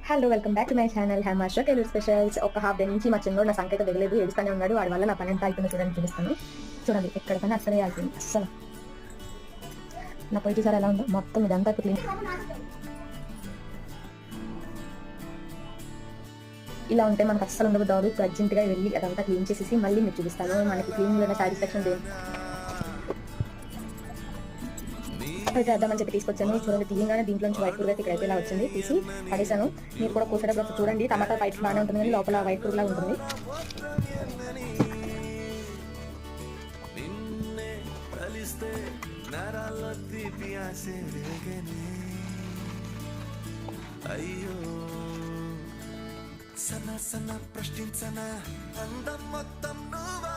Hello welcome back to my channel హ్యామాషా tailor specials. ఒక half day నుంచి మా చిన్నోడు నా సంకేతం దిగలేదు, ఏడుస్తూనే ఉన్నాడు. వాడి వల్ల నా పని ఎంత అయిపోయిందో చూడండి, చూపిస్తాను. చూడండి, ఎక్కడ పని అసలే అయిపోయింది. అస్సలు నా పొయ్యి చూసారా ఎలా ఉందో, మొత్తం ఇదంతా క్లీన్. ఇలా ఉంటే మనకు అస్సలు ఉండదు దాడు. అర్జెంట్గా వెళ్ళి అదంతా క్లీన్ చేసేసి మళ్ళీ మీకు చూపిస్తాను. మనకి క్లీన్లో సాటిస్ఫాక్షన్ లేదు అయితే అద్దామని చెప్పి తీసుకొచ్చాను. చూడండి, తీయంగానే దీంట్లో నుంచి వైట్ కూరగా ఇక్కడైతే ఇలా వచ్చింది. తీసి పడేసాను. మీరు కూడా కూర్చోటప్పుడు చూడండి, టమాటా బయట బాగానే ఉంటుంది కానీ లోపల వైట్ కూరలా ఉంటుంది. అయ్యో సన్న సన్న ప్రశ్నించన అందం మొత్తం నువ్వా